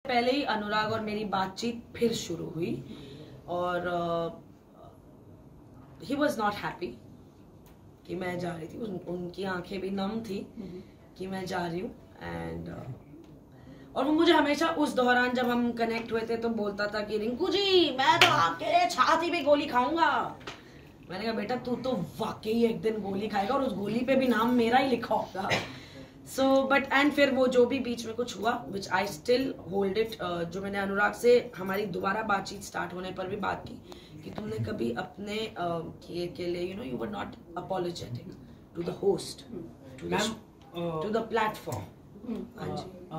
पहले ही अनुराग और मेरी बातचीत फिर शुरू हुई और ही वॉज नॉट हैप्पी कि मैं जा रही थी। उनकी आंखें भी नम थी कि मैं जा रही हूँ। एंड और वो मुझे हमेशा उस दौरान जब हम कनेक्ट हुए थे तो बोलता था कि रिंकू जी मैं तो आपके छाती पे गोली खाऊंगा। मैंने कहा बेटा तू तो वाकई एक दिन गोली खाएगा और उस गोली पे भी नाम मेरा ही लिखा होगा। सो बट एंड फिर वो जो भी बीच में कुछ हुआ विच आई स्टिल होल्ड इट, जो मैंने अनुराग से हमारी दोबारा बातचीत स्टार्ट होने पर भी बात की कि तुमने कभी अपने के लिए you were not apologetic to the host, to the platform.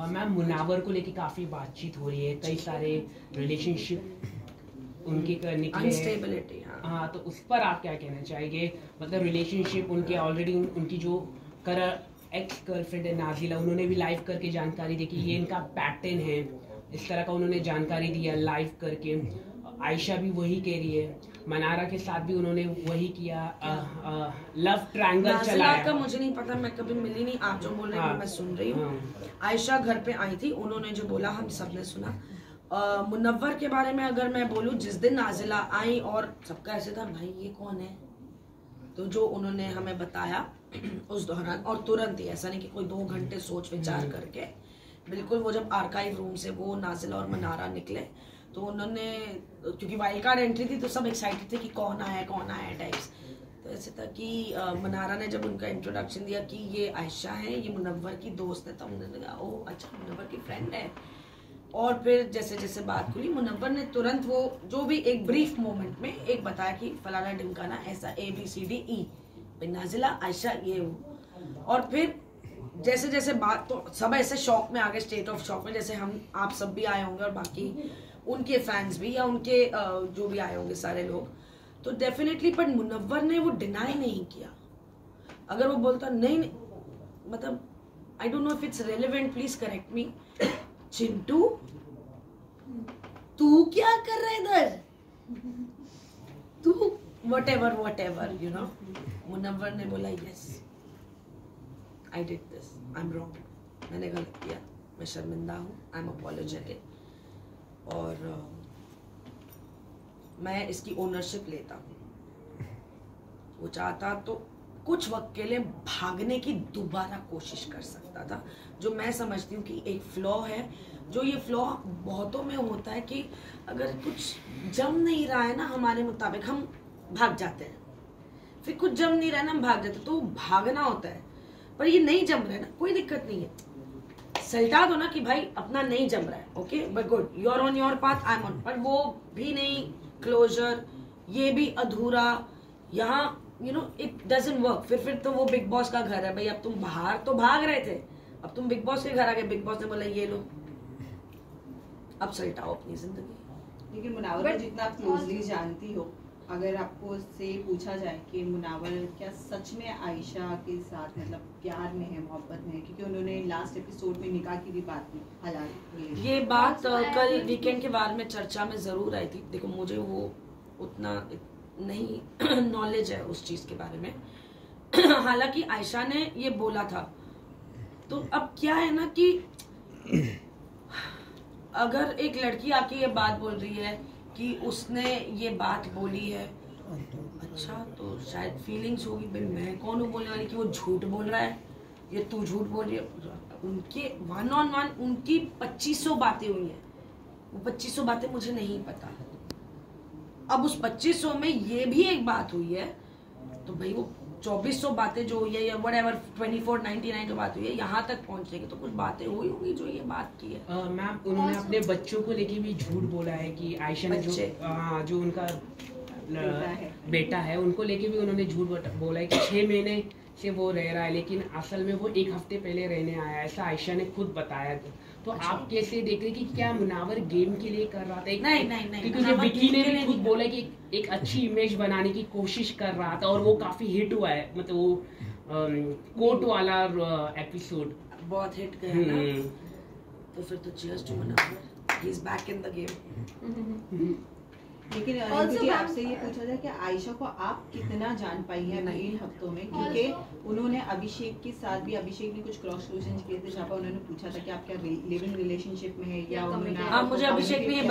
Ma'am Munawar को लेके काफी बातचीत हो रही है, कई सारे रिलेशनशिप उनके निकले, अनस्टेबिलिटी। हाँ, तो उस पर आप क्या कहना चाहेंगे? मतलब रिलेशनशिप उनके ऑलरेडी उनकी जो एक्स गर्लफ्रेंड है नाजिला, उन्होंने भी लाइव करके जानकारी दी कि ये इनका पैटर्न है, इस तरह का उन्होंने जानकारी दिया लाइव करके। आयशा भी वही कह रही है, मनारा के साथ भी उन्होंने वही किया, लव ट्रायंगल चलाया। का मुझे नहीं पता, मैं कभी मिली नहीं, आप जो बोल रहे हैं मैं सुन रही हूँ। आयशा घर पे आई थी, उन्होंने जो बोला हम सबने सुना। मुनव्वर के बारे में अगर मैं बोलूं, जिस दिन नाजिला आई और सबका ऐसे था भाई ये कौन है, तो जो उन्होंने हमें बताया उस दौरान, और तुरंत ही, ऐसा नहीं कि कोई 2 घंटे सोच विचार करके, बिल्कुल वो जब आर्काइव रूम से वो नाजिला और मनारा निकले तो उन्होंने, क्योंकि वाइल्ड कार्ड एंट्री थी तो सब एक्साइटेड थे कि कौन आया टाइप्स। तो ऐसे था कि मनारा ने जब उनका इंट्रोडक्शन दिया कि ये आयशा है, ये मुनव्वर की दोस्त है, तो उन्होंने कहा ओ अच्छा मुनव्वर की फ्रेंड है। और फिर जैसे जैसे बात खुली, मुनव्वर ने तुरंत वो जो भी एक ब्रीफ मोमेंट में एक बताया कि फलाना ढिमकाना ऐसा ABCDE, नाजिला आयशा ये वो। और फिर जैसे जैसे बात, तो सब ऐसे शॉक में आ गए, स्टेट ऑफ शॉक में, जैसे हम आप सब भी आए होंगे और बाकी उनके फैंस भी, या उनके जो भी आए होंगे सारे लोग। तो डेफिनेटली, पर मुनव्वर ने वो डिनाई नहीं किया। अगर वो बोलता नहीं, मतलब I don't know if it's relevant, please correct मी, चिंटू तू क्या कर रहा है इधर, तू whatever you know। मुनव्वर ने बोला yes I did this, I am wrong, मैंने गलत किया, मैं शर्मिंदा हूँ, आई एम अपोलोजेटिक, और मैं इसकी ओनरशिप लेता हूँ। वो चाहता तो कुछ वक्त के लिए भागने की दोबारा कोशिश कर सकता था, जो मैं समझती हूँ कि एक फ्लॉ है। जो ये फ्लॉ बहुतों में होता है कि अगर कुछ जम नहीं रहा है ना हमारे मुताबिक, हम भाग जाते हैं, फिर कुछ जम नहीं रहा है ना हम भाग जाते हैं, तो भागना होता है। पर ये नहीं जम रहा है ना, कोई दिक्कत नहीं है, सल्टा दो ना कि भाई अपना नहीं जम रहा है, okay but good, you are on your path, I am on. पर वो भी नहीं क्लोजर, ये भी अधूरा, यहाँ you know it doesn't work. फिर तो वो बिग बॉस का घर है भाई, अब तुम बाहर तो भाग रहे थे, अब तुम बिग बॉस के घर आ गए, बिग बॉस ने बोला ये लो अब सल्टाओ अपनी जिंदगी। लेकिन मुनावर को जितना आप क्लोजली जानती हो, अगर आपको उससे पूछा जाए कि मुनावर क्या सच में आयशा के साथ मतलब प्यार में है, मोहब्बत में है, क्योंकि उन्होंने लास्ट एपिसोड में निकाह की भी बात की, हालांकि ये बात कल वीकेंड के बारे में चर्चा में जरूर आई थी। देखो मुझे वो उतना नहीं नॉलेज है उस चीज के बारे में हालांकि आयशा ने ये बोला था। तो अब क्या है ना कि अगर एक लड़की आके ये बात बोल रही है कि उसने ये बात बोली है, अच्छा तो शायद फीलिंग्स होगी, भाई मैं कौन हूँ बोलने वाली कि वो झूठ बोल रहा है, ये तू झूठ बोल रही है। उनके 1-on-1 उनकी 2500 बातें हुई हैं, वो 2500 बातें मुझे नहीं पता। अब उस 2500 में ये भी एक बात हुई है, तो भाई वो 2400 बातें जो हुई है या व्हाटएवर 2499 जो बात हुई है, यहाँ तक पहुँचने की तो कुछ बातें हुई होंगी जो ये बात की है। मैम उन्होंने अपने बच्चों को लेके भी झूठ बोला है कि आयशा ने जो उनका बेटा है उनको लेके भी उन्होंने झूठ बोला है कि 6 महीने से वो रह रहा है, लेकिन असल में वो 1 हफ्ते पहले रहने आया, ऐसा आयशा ने खुद बताया। तो अच्छा। आप कैसे देख रहे कि क्या मुनावर गेम के लिए कर रहा था? नहीं, क्योंकि विक्की ने भी खुद बोला कि एक अच्छी इमेज बनाने की कोशिश कर रहा था, और वो काफी हिट हुआ है, मतलब वो कोर्ट वाला एपिसोड बहुत हिट गया ना। तो फिर तो cheers to Munawar, he is back in the game. लेकिन आपसे ये पूछा जाए कि आयशा को आप कितना जान पाई हैं इन हफ्तों में, क्योंकि उन्होंने अभिषेक के साथ भी, अभिषेक ने कुछ क्रॉस क्वेश्चन किए थे जहाँ पर उन्होंने पूछा था कि आप क्या लिविंग रिलेशनशिप में है या मुझे अभिषेक ने